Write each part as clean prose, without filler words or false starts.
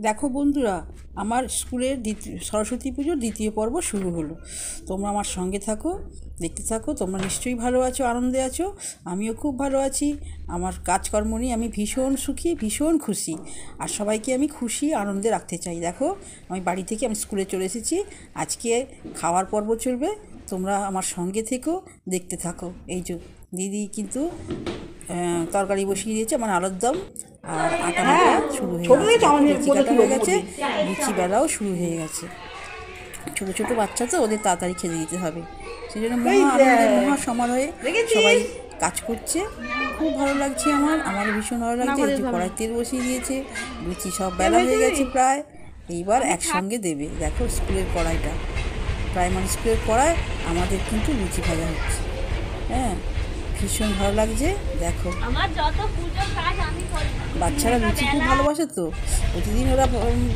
দেখো বন্ধুরা, আমার স্কুলের সরস্বতী পুজোর দ্বিতীয় পর্ব শুরু হলো। তোমরা আমার সঙ্গে থাকো, দেখতে থাকো। তোমরা নিশ্চয়ই ভালো আছো, আনন্দে আছো। আমিও খুব ভালো আছি। আমার কাজকর্ম নিয়ে আমি ভীষণ সুখী, ভীষণ খুশি। আর সবাইকে আমি খুশি আনন্দে রাখতে চাই। দেখো, আমি বাড়ি থেকে আমি স্কুলে চলে এসেছি। আজকে খাওয়ার পর্ব চলবে। তোমরা আমার সঙ্গে থেকো, দেখতে থাকো। এই যে দিদি কিন্তু তরকারি বসিয়ে দিয়েছে, মানে আলুর দম আর আটা মাখা শুরু হয়ে গেছে, লুচি কাটা হয়ে গেছে, লুচি বেলাও শুরু হয়ে গেছে। ছোটো ছোটো বাচ্চা তো, ওদের তাড়াতাড়ি খেতে দিতে হবে। সেই জন্য মহা সমারোহে সবাই কাজ করছে। খুব ভালো লাগছে আমার ভীষণ ভালো লাগছে। এই যে কড়াই তেল বসিয়ে দিয়েছে, লুচি সব বেলা হয়ে গেছে প্রায়। এইবার একসঙ্গে দেবে। দেখো স্কুলের কড়াইটা, প্রাইমারি স্কুলের কড়াই আমাদের কিন্তু লুচি ভাজা হচ্ছে। হ্যাঁ, ভীষণ ভালো লাগছে। দেখো বাচ্চারা লুচি খুব ভালোবাসে তো, প্রতিদিন ওরা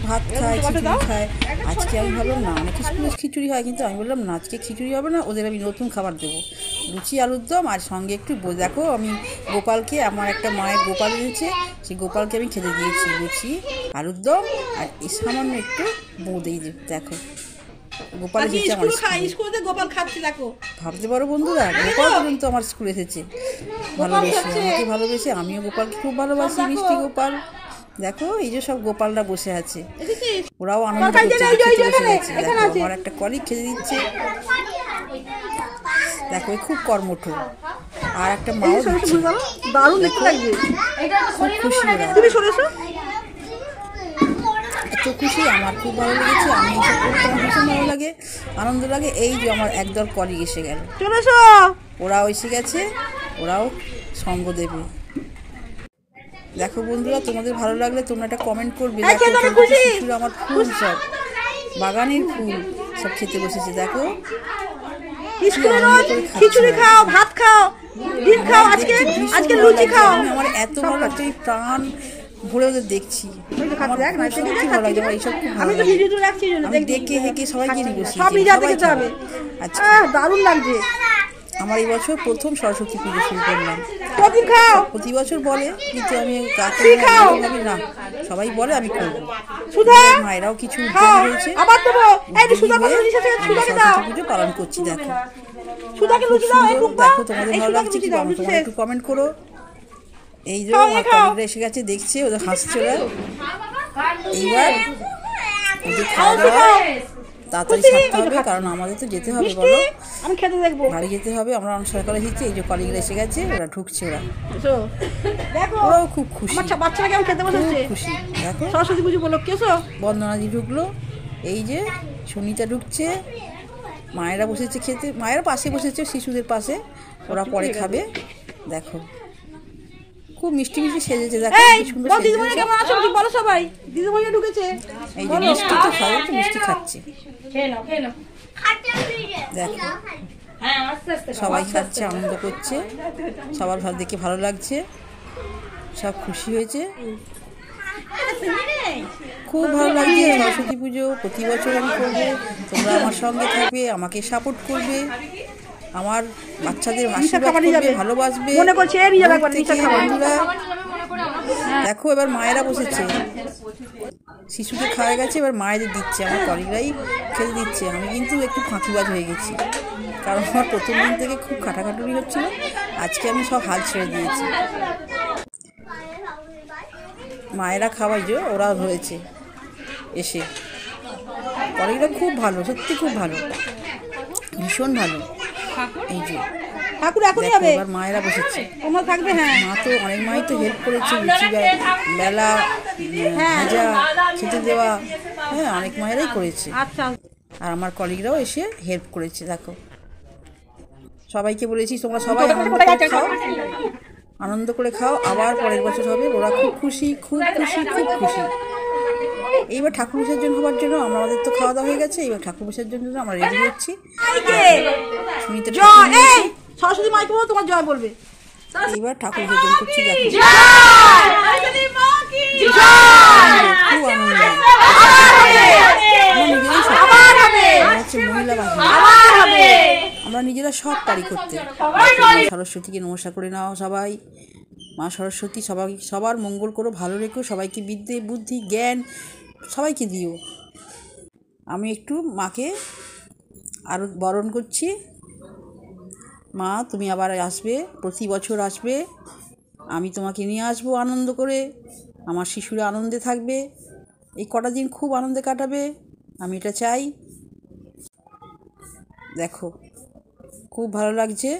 ভাত খায়, খিচুড়ি খায়। আজকে আমি ভাবলাম না, অনেক স্কুলে খিচুড়ি হয়, কিন্তু আমি বললাম না, আজকে খিচুড়ি হবে না, ওদের আমি নতুন খাবার দেবো, লুচি আলুর দম আর সঙ্গে একটু দেখো আমি গোপালকে, আমার একটা মায়ের গোপাল দিয়েছে, সেই গোপালকে আমি খেতে দিয়েছি লুচি আলুর দম আর সামান্য একটু বোঁদে। দেখো গোপাল এসেছে আমার স্কুলে, গোপাল খাচ্ছে। দেখো, ভাবতে পারো বন্ধুরা, গোপাল পর্যন্ত আমার স্কুলে এসেছে। ভালোবেসে, আমাকে ভালোবেসে, আমিও গোপালকে খুব ভালোবাসি, মিষ্টি গোপাল। দেখো এই যে সব গোপালরা বসে আছে, ওরাও আনন্দ করছে, বসে গেছে। দেখো আমার একটা কলিগ খেতে দিচ্ছে। দেখো খুব কর্মঠ। আর একটা মাও দিচ্ছে, খুব খুশি ওরা, এত খুশি। আমার খুব ভালো লেগেছে, আমি এইসব করতে আমার ভীষণ ভালো লাগে, আনন্দ লাগে। এই যে আমার একদল কলিগ এসে গেল, ওরাও এসে গেছে, ওরাও সঙ্গ দেবে। দেখো বন্ধুরা, তোমাদের ভালো লাগলে তোমরা একটা কমেন্ট করবে। দেখো আমার ফুল, সব বাগানের ফুল সব খেতে বসেছে। দেখো খিচুড়ি খাও, ভাত খাও, ডিম খাও, আজকে লুচি খাও। আমার এত ভালো লাগছে, প্রাণ ভরে ওদের দেখছি। আমার এইসব খুব ভালো লাগে। আমি ডেকে হেঁকে সবাইকে নিয়ে বসি। আচ্ছা, দারুণ লাগছে। আমার এই বছর প্রথম সরস্বতী পুজো শুরু করলাম। প্রতি বছর বলে, কিন্তু আমি ভাবি না, সবাই বলে আমি করবো। মায়েরাও কিছু উদ্যোগ হয়েছে, সরস্বতী পুজো পালন করছি। দেখো দেখো, তোমাদের ভালো লাগছে কি? তোমরা একটু কমেন্ট করো। এই যে আমার কলিগরা এসে গেছে, দেখছে, ওদের হাসছে ওরা। এইবার ওদের খাওয়া দাওয়া তাড়াতাড়ি ছাড়তে হবে, কারণ আমাদের তো যেতে হবে, বলো, আমি খেতে দেখবো, বাড়ি যেতে হবে। আমরা অনেক করে এসেছি। এই যে কলিগরা এসে গেছে, ওরা ঢুকছে, ওরাও খুব খুশি, বাচ্চারা কেমন খেতে বসেছে, খুশি। দেখো সরস্বতী পুজো উপলক্ষে বন্দনাদি ঢুকলো, এই যে সুনিতা ঢুকছে, মায়েরা বসেছে খেতে, মায়েরা পাশে বসেছে, শিশুদের পাশে, ওরা পরে খাবে। দেখো খুব মিষ্টি মিষ্টি সেজেছে। দেখো সুন্দর সবাই দিদিমণি ঢুকেছে। এই যে মিষ্টি তো খাবে, একটু মিষ্টি খাচ্ছে। দেখো সবাই খাচ্ছে, আনন্দ করছে, সবার ভালো দেখে ভালো লাগছে, সব খুশি হয়েছে, খুব ভালো লাগছে। সরস্বতী পুজো প্রতি বছর আমি করবো, তোমরা আমার সঙ্গে থাকবে, আমাকে সাপোর্ট করবে, আমার বাচ্চাদের আশীর্বাদ করবে, ভালোবাসবে। বন্ধুরা দেখো, এবার মায়েরা বসেছে, শিশুদের খাওয়া গেছে, এবার মায়েদের দিচ্ছে, আমার কলিগরাই খেতে দিচ্ছে। আমি কিন্তু একটু ফাঁকিবাজ হয়ে গেছি, কারণ আমার প্রথম দিন থেকে খুব খাটাখাটুরি হচ্ছিল। আজকে আমি সব হাল ছেড়ে দিয়েছি। মায়েরা খাওয়াই যে, ওরাও হয়েছে এসে, কলিগরা খুব ভালো, সত্যি খুব ভালো, ভীষণ ভালো। এই যে এবার মায়েরা বসেছে, মা তো অনেক মাই তো হেল্প করেছে, লুচি বেলা, ভাজা, খেতে দেওয়া, হ্যাঁ অনেক মায়েরাই করেছে। আর আমার কলিগরাও এসে হেল্প করেছে। দেখো সবাইকে বলেছি, তোমরা সবাই আনন্দ করে খাও, আবার পরের বছর হবে। ওরা খুব খুশি, খুব খুশি, খুব খুশি। এইবার ঠাকুর বিসর্জন হওয়ার জন্য আমাদের তো খাওয়া দাওয়া হয়ে গেছে, এবার ঠাকুর বিসর্জনের জন্য আমরা রেডি হচ্ছি। সরস্বতী মাইকে তোমার জয় বলবে, এবার ঠাকুর বিসর্জন করছি। দেখো খুব আনন্দ, মহিলা বাহিনী, আমরা নিজেরা সব পারি করতে। সরস্বতীকে নমস্কার করে নাও সবাই। মা সরস্বতী সবার মঙ্গল করো, ভালো রেখো, সবাইকে বিদ্যে বুদ্ধি জ্ঞান সবাইকে দিও। আমি একটু মাকে আরও বরণ করছি। মা, তুমি আবার আসবে, প্রতি বছর আসবে, আমি তোমাকে নিয়ে আসবো আনন্দ করে, আমার শিশুরা আনন্দে থাকবে, এই কটা দিন খুব আনন্দে কাটাবে, আমি এটা চাই। দেখো, খুব ভালো লাগছে।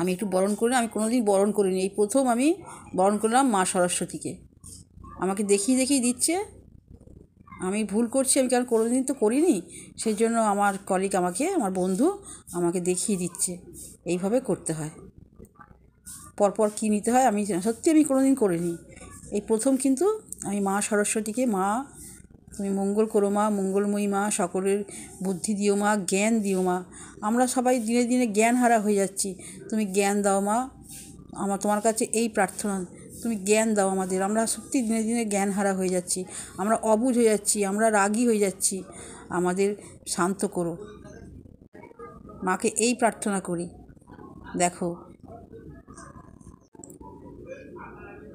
আমি একটু বরণ করি, আমি কোনোদিন বরণ করিনি, এই প্রথম আমি বরণ করলাম মা সরস্বতীকে। আমাকে দেখিয়ে দেখিয়ে দিচ্ছে, আমি ভুল করছি, আমি কারণ কোনোদিন তো করিনি, সেই জন্য আমার কলিগ আমাকে, আমার বন্ধু আমাকে দেখিয়ে দিচ্ছে এইভাবে করতে হয়, পরপর কী নিতে হয়। আমি সত্যি আমি কোনোদিন করিনি, এই প্রথম কিন্তু আমি মা সরস্বতীকে, মা তুমি মঙ্গল করো মা, মঙ্গলময়ী মা, সকলের বুদ্ধি দিও মা, জ্ঞান দিও মা। আমরা সবাই দিনে দিনে জ্ঞান হারা হয়ে যাচ্ছি, তুমি জ্ঞান দাও মা, আমার তোমার কাছে এই প্রার্থনা, তুমি জ্ঞান দাও আমাদের। আমরা সত্যি দিনে দিনে জ্ঞান হারা হয়ে যাচ্ছি, আমরা অবুঝ হয়ে যাচ্ছি, আমরা রাগী হয়ে যাচ্ছি, আমাদের শান্ত করো। মাকে এই প্রার্থনা করি। দেখো,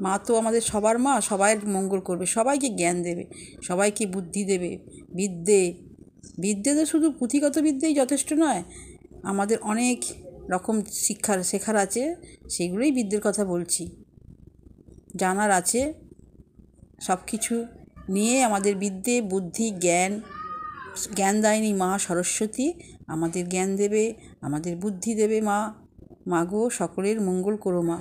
মা তো আমাদের সবার মা, সবাই মঙ্গল করবে, সবাইকে জ্ঞান দেবে, সবাইকে বুদ্ধি দেবে, বিদ্যে। বিদ্যে তো শুধু পুঁথিগত বিদ্যেই যথেষ্ট নয়, আমাদের অনেক রকম শেখার আছে, সেগুলোই বিদ্যের কথা বলছি, জানার আছে। সব কিছু নিয়ে আমাদের বিদ্যে, বুদ্ধি, জ্ঞানদায়িনী মা সরস্বতী আমাদের জ্ঞান দেবে, আমাদের বুদ্ধি দেবে। মা, মাগো সকলের মঙ্গল করো মা।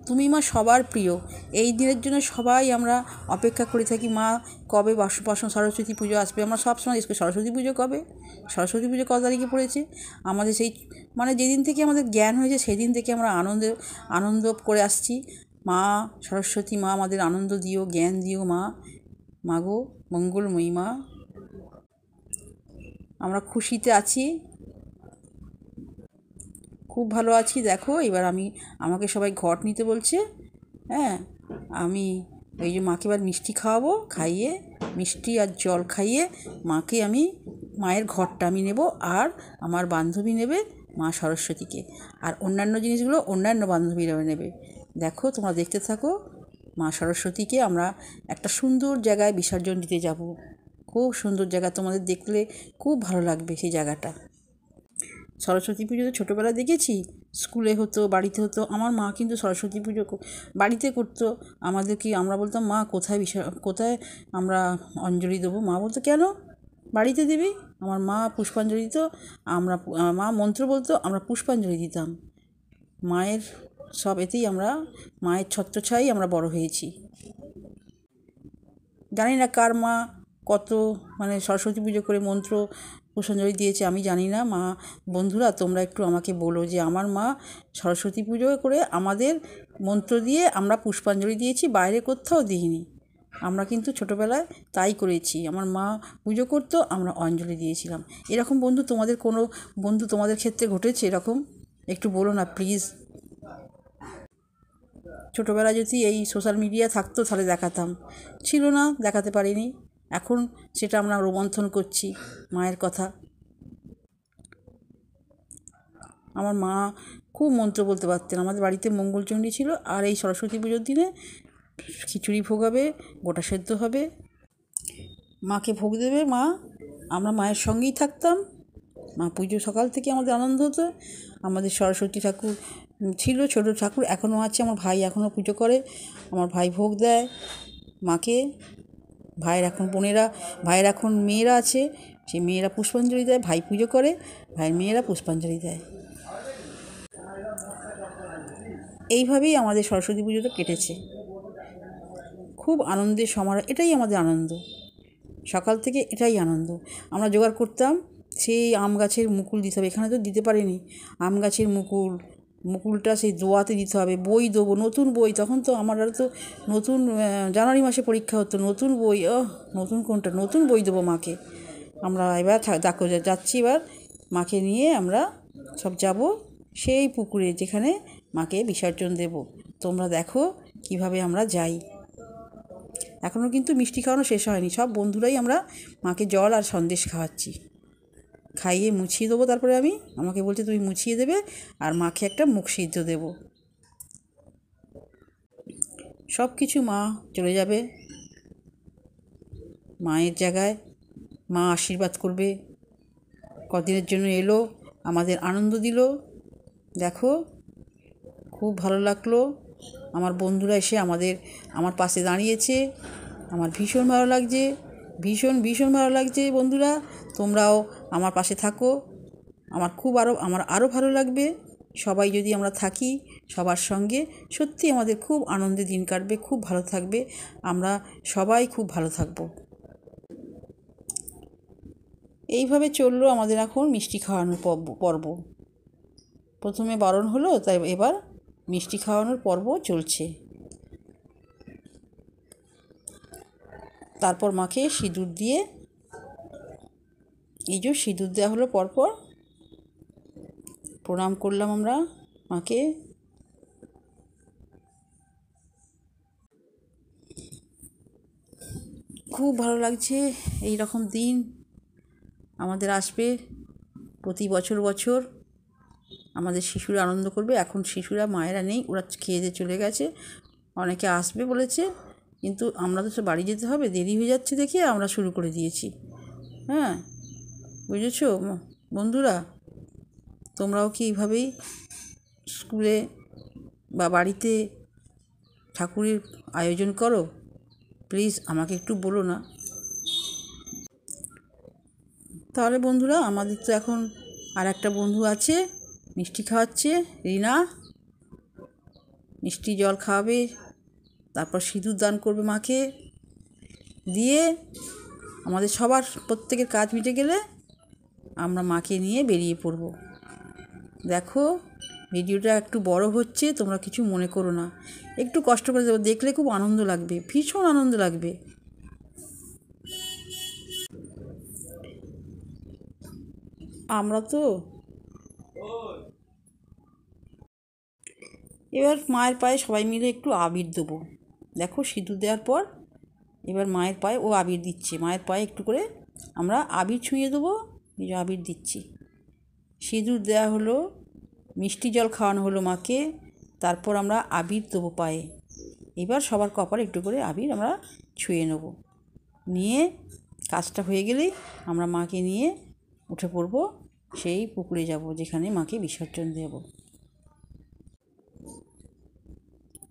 তুমি মা সবার প্রিয়, এই দিনের জন্য সবাই আমরা অপেক্ষা করে থাকি। মা, কবে সরস্বতী পুজো আসবে? আমরা সব সময় সরস্বতী পুজো কবে, সরস্বতী পুজো কত তারিখে পড়েছে? আমাদের সেই মানে যেদিন থেকে আমাদের জ্ঞান হয়েছে সেদিন থেকে আমরা আনন্দ করে আসছি। মা সরস্বতী মা, আমাদের আনন্দ দিও, জ্ঞান দিও মা, মাগো মঙ্গলময়ী মা। আমরা খুশিতে আছি, খুব ভালো আছি। দেখো, এবার আমাকে সবাই ঘট নিতে বলছে। হ্যাঁ, আমি ওই যে মাকে এবার মিষ্টি খাওয়াবো, খাইয়ে মিষ্টি আর জল খাইয়ে মাকে আমি মায়ের ঘরটা আমি নেব, আর আমার বান্ধবী নেবে মা সরস্বতীকে, আর অন্যান্য জিনিসগুলো অন্যান্য বান্ধবীরাও নেবে। দেখো, তোমরা দেখতে থাকো, মা সরস্বতীকে আমরা একটা সুন্দর জায়গায় বিসর্জন দিতে যাব। খুব সুন্দর জায়গা, তোমাদের দেখলে খুব ভালো লাগবে সেই জায়গাটা। সরস্বতী পুজো তো ছোটোবেলায় দেখেছি, স্কুলে হতো, বাড়িতে হতো। আমার মা কিন্তু সরস্বতী পুজো বাড়িতে করতো। আমরা বলতাম, মা কোথায় আমরা অঞ্জলি দেবো? মা বলতো, কেন বাড়িতে দিবি? আমার মা পুষ্পাঞ্জলি দিত, মা মন্ত্র বলতো, আমরা পুষ্পাঞ্জলি দিতাম। মায়ের সব এতেই আমরা মায়ের ছত্রছায়ায় আমরা বড় হয়েছি। জানি না কার মা কত মানে সরস্বতী পুজো করে মন্ত্র পুষ্পাঞ্জলি দিয়েছে, আমি জানি না। মা বন্ধুরা, তোমরা একটু আমাকে বলো যে আমার মা সরস্বতী পুজো করে আমাদের মন্ত্র দিয়ে আমরা পুষ্পাঞ্জলি দিয়েছি, বাইরে কোথাও দিইনি। আমরা কিন্তু ছোটোবেলায় তাই করেছি, আমার মা পুজো করতো, আমরা অঞ্জলি দিয়েছিলাম। এরকম কোনো বন্ধু তোমাদের ক্ষেত্রে ঘটেছে এরকম? একটু বলো না প্লিজ। ছোটোবেলায় যদি এই সোশ্যাল মিডিয়া থাকতো তাহলে দেখাতাম, ছিল না, দেখাতে পারিনি। এখন সেটা আমরা রোমন্থন করছি মায়ের কথা। আমার মা খুব মন্ত্র বলতে পারতেন, আমাদের বাড়িতে মঙ্গলচণ্ডী ছিল, আর এই সরস্বতী পুজোর দিনে খিচুড়ি ভোগ হবে, গোটা সেদ্ধ হবে, মাকে ভোগ দেবে মা, আমরা মায়ের সঙ্গেই থাকতাম। মা পুজো সকাল থেকে আমাদের আনন্দ হতো। আমাদের সরস্বতী ঠাকুর ছিল, ছোটো ঠাকুর এখনও আছে, আমার ভাই এখনও পুজো করে, আমার ভাই ভোগ দেয় মাকে। ভাইয়ের এখন মেয়েরা আছে, সেই মেয়েরা পুষ্পাঞ্জলি দেয়, ভাই পুজো করে, ভাইয়ের মেয়েরা পুষ্পাঞ্জলি দেয়। এইভাবেই আমাদের সরস্বতী পুজোটা কেটেছে, খুব আনন্দের সমারোহ। এটাই আমাদের আনন্দ, সকাল থেকে এটাই আনন্দ। আমরা জোগাড় করতাম, সেই আম গাছের মুকুল দিতে হবে, এখানে তো দিতে পারিনি। আম গাছের মুকুলটা সেই দোয়াতে দিতে হবে, বই দেবো, নতুন বই। তখন তো তো নতুন জানুয়ারি মাসে পরীক্ষা হতো, নতুন বই, নতুন বই দেবো মাকে। আমরা এবার দেখো যাচ্ছি, এবার মাকে নিয়ে আমরা সব যাব সেই পুকুরে যেখানে মাকে বিসর্জন দেব। তোমরা দেখো কিভাবে আমরা যাই। এখনও কিন্তু মিষ্টি খাওয়ানো শেষ হয়নি, সব বন্ধুরাই আমরা মাকে জল আর সন্দেশ খাওয়াচ্ছি, খাইয়ে মুছিয়ে দেবো। তারপরে আমাকে বলছে তুমি মুছিয়ে দেবে, আর মাকে একটা মুখ সিদ্ধ দেবো। সব কিছু মা চলে যাবে মায়ের জায়গায়, মা আশীর্বাদ করবে। কদিনের জন্য এলো, আমাদের আনন্দ দিল। দেখো খুব ভালো লাগলো, আমার বন্ধুরা এসে আমার পাশে দাঁড়িয়েছে, আমার ভীষণ ভালো লাগছে, ভীষণ ভীষণ ভালো লাগছে। বন্ধুরা তোমরাও আমার পাশে থাকো, আমার আরও ভালো লাগবে। সবাই যদি আমরা থাকি সবার সঙ্গে, সত্যি আমাদের খুব আনন্দে দিন কাটবে, খুব ভালো থাকবে, আমরা সবাই খুব ভালো থাকবো। এইভাবে চললো আমাদের এখন মিষ্টি খাওয়ানোর পর্ব। প্রথমে বারণ হলো, তাই এবার মিষ্টি খাওয়ানোর পর্ব চলছে। তারপর মাকে সিঁদুর দিয়ে, এই যে সিঁদুর দেওয়া হলো, পরপর প্রণাম করলাম আমরা মাকে। খুব ভালো লাগছে, এই রকম দিন আমাদের আসবে প্রতি বছর বছর। আমাদের শিশুরা আনন্দ করবে। এখন শিশুরা, মায়েরা নেই, ওরা খেয়ে দিয়ে চলে গেছে। অনেকে আসবে বলেছে, কিন্তু আমরা তো বাড়ি যেতে হবে, দেরি হয়ে যাচ্ছে দেখে আমরা শুরু করে দিয়েছি। হ্যাঁ, বুঝেছো বন্ধুরা? তোমরাও কি এইভাবেই স্কুলে বা বাড়িতে ঠাকুরের আয়োজন করো? প্লিজ আমাকে একটু বলো না। তাহলে বন্ধুরা, আমাদের তো এখন আর একটা বন্ধু আছে, মিষ্টি খাওয়াচ্ছে, রিনা। মিষ্টি জল খাওয়াবে, তারপর সিঁদুর দান করবে মাকে দিয়ে। আমাদের সবার প্রত্যেকের কাজ মিটে গেলে আমরা মাকে নিয়ে বেরিয়ে পড়ব। দেখো ভিডিওটা একটু বড় হচ্ছে, তোমরা কিছু মনে করো না, একটু কষ্ট করে দেবো, দেখলে খুব আনন্দ লাগবে, ভীষণ আনন্দ লাগবে। আমরা তো এবার মায়ের পায়ে সবাই মিলে একটু আবির দেবো। দেখো সিঁদুর দেওয়ার পর এবার মায়ের পায়ে ও আবির দিচ্ছে, মায়ের পায়ে একটু করে আমরা আবির ছুঁয়ে দেবো। এই যে আবির দিচ্ছি, সিঁদুর দেওয়া হলো, মিষ্টি জল খাওয়ানো হলো মাকে, তারপর আমরা আবির দেবো পায়ে। এবার সবার কপালে একটু করে আবির আমরা ছুঁয়ে নেব, নিয়ে কাজটা হয়ে গেলেই আমরা মাকে নিয়ে উঠে পড়বো, সেই পুকুরে যাব যেখানে মাকে বিসর্জন দেব।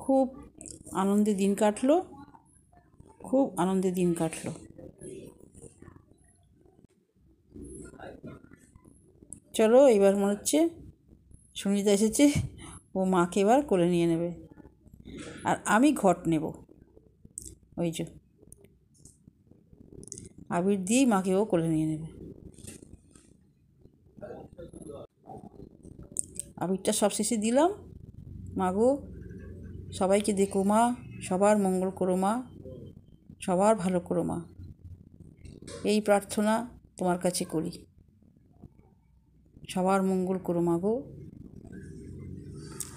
খুব আনন্দে দিন কাটলো, খুব আনন্দে দিন কাটলো। চলো এবার মনে হচ্ছে সুনিতা এসেছে, ও মাকে এবার কোলে নিয়ে নেবে, আর আমি ঘট নেব। ওই যে আবির দিয়েই মাকে ও কোলে নিয়ে নেবে। আবিরটা সব শেষে দিলাম। মাগো সবাইকে দেখো মা, সবার মঙ্গল করো মা, সবার ভালো করো মা, এই প্রার্থনা তোমার কাছে করি। সবার মঙ্গল করো মা গো।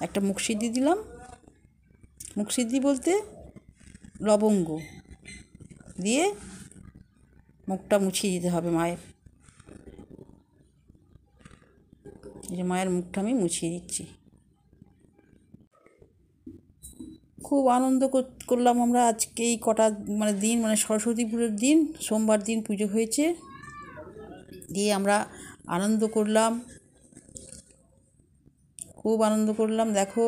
একটা মুখসিদ্ধি দিলাম, মুখসিদ্ধি বলতে লবঙ্গ দিয়ে মুখটা মুছিয়ে দিতে হবে মায়ের। এই যে মায়ের মুখটা আমি মুছিয়ে দিচ্ছি। খুব আনন্দ করলাম আমরা আজকে, এই কটা দিন, সরস্বতী পুজোর দিন, সোমবার দিন পুজো হয়েছে, দিয়ে আমরা আনন্দ করলাম, খুব আনন্দ করলাম। দেখো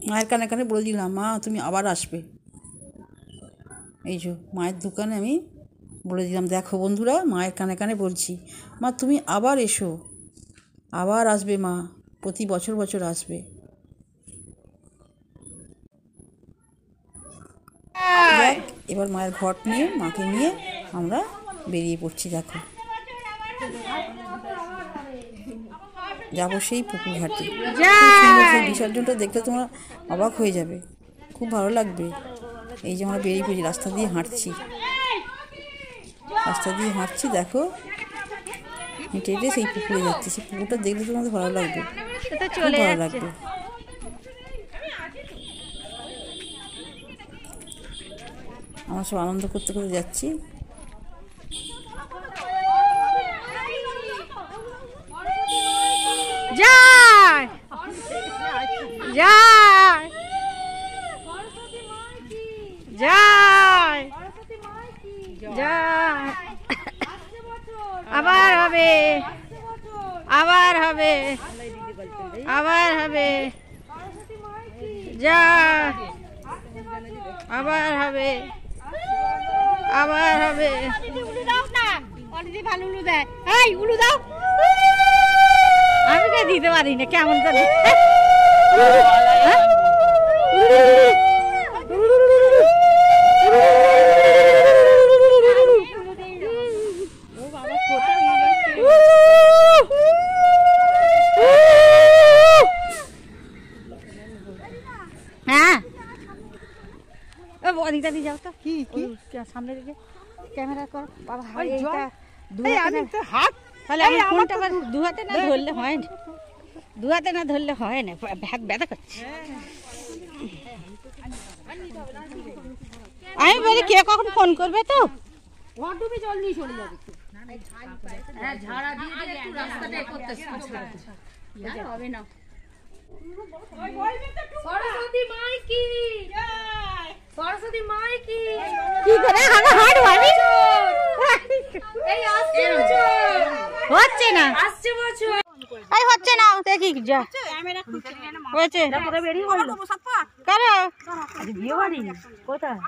মায়ের কানে কানে বলে দিলাম, মা তুমি আবার আসবে। এই যে মায়ের দোকানে আমি বলে দিলাম, দেখো বন্ধুরা, মায়ের কানে কানে বলছি, মা তুমি আবার এসো, আবার আসবে মা, প্রতি বছর বছর আসবে। এবার মায়ের ঘট নিয়ে, মাকে নিয়ে আমরা বেরিয়ে পড়ছি। দেখো যাবো সেই পুকুর ঘাটে। বিসর্জনটা দেখতে তোমরা অবাক হয়ে যাবে, খুব ভালো লাগবে। এই যে আমরা বেরিয়ে পড়েছি, রাস্তা দিয়ে হাঁটছি, দেখো হেঁটে হেঁটে সেই পুকুরে যাচ্ছে। সেই পুকুরটা দেখলে তোমাদের ভালো লাগবে, খুব ভালো লাগবে। আমরা সব আনন্দ করতে করতে যাচ্ছি। জয় জয় জয় জয়। আবার হবে, আবার হবে, আবার হবে, জয়, আবার হবে, আবার হবে। আমি তো দিতে পারি না, কেমন করে হ্যাঁ অনিতা দিয়ে যাও তো। কি সামনে দিকে ক্যামেরা কর বাবা। তাহলে আমি ফোনটা দু হাতে না ধরলে হয় না, দু হাতে না ধরলে হয় না, ব্যাগ ব্যথা করছে। আমি বলি কে কখন ফোন করবে তো জল নিয়ে চলে যাবে। সরস্বতী মাই কি করে হাট ভাবি হচ্ছে না, আসছে বছর এই হচ্ছে না, দেখি যা হয়েছে কারো বিয়ে বাড়ি কোথায়?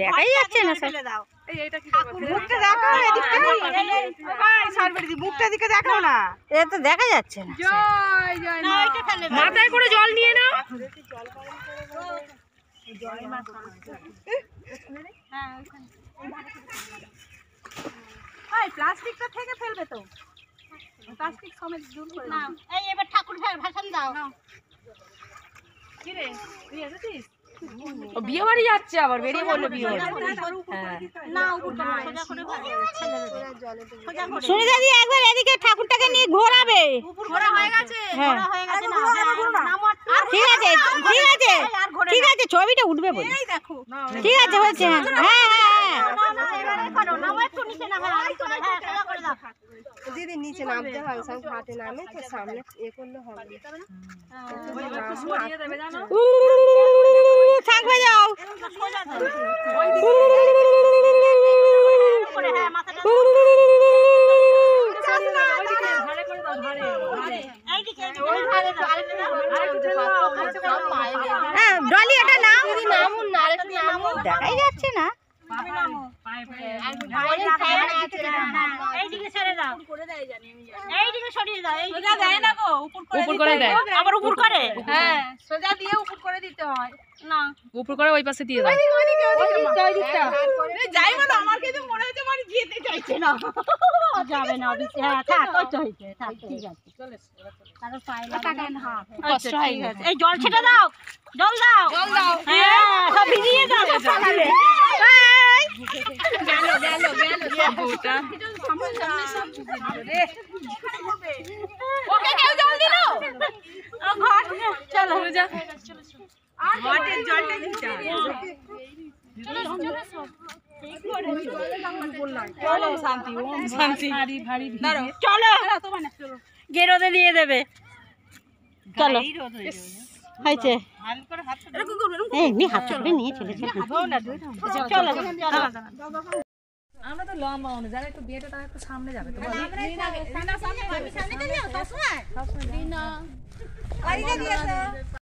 দেখাই যাচ্ছে না, মুখটা দিকে দেখাও না, এ তো দেখা যাচ্ছে না। মাথায় করে জল নিয়ে নাও। প্লাস্টিকটা থেকে ফেলবে তো, প্লাস্টিক সমেত দূর করে নাও। এই এবার ঠাকুর ভাষণ দাও। কি রে তুই এসেছিস? ও বিয়ে বাড়ি যাচ্ছে, আবার বেরিয়ে বললো বিয়ে বাড়ি। শুনি দাদি একবার এদিকে ঠাকুরটাকে নিয়ে ঘোরাবে। ঠিক আছে ঠিক আছে ঠিক আছে, ছবিটা উঠবে বলে। ঠিক আছে হয়েছে। হ্যাঁ দিদি নিচে নামতে হবে, ঘাটে নামে তো সামনে এ করলে হবে। থাকবে যাও। ডলি এটা নাম দেখাই যাচ্ছে না। উপর করে ওই পাশে দিয়ে দাও। যাই বলো আমার কিন্তু মনে হচ্ছে মানে যেতে চাইছে না, যাবে না। ঠিক আছে এই জল ছেটে দাও, জল দাও, জল দাও। হ্যাঁ সব ভিজিয়ে দাও। ওকে কেউ জল দিল? চলো যা ঘাটের জলটা দিতে হবে। চলো শান্তি, ওম শান্তি। চলো গেরোদে দিয়ে দেবে। চলো হয়েছে, এমনি হাত চলবে নিয়ে চলে চলো। আমরা তো লম্বা অনু যারা একটু বিয়েটা তারা একটু সামনে যাবে তো।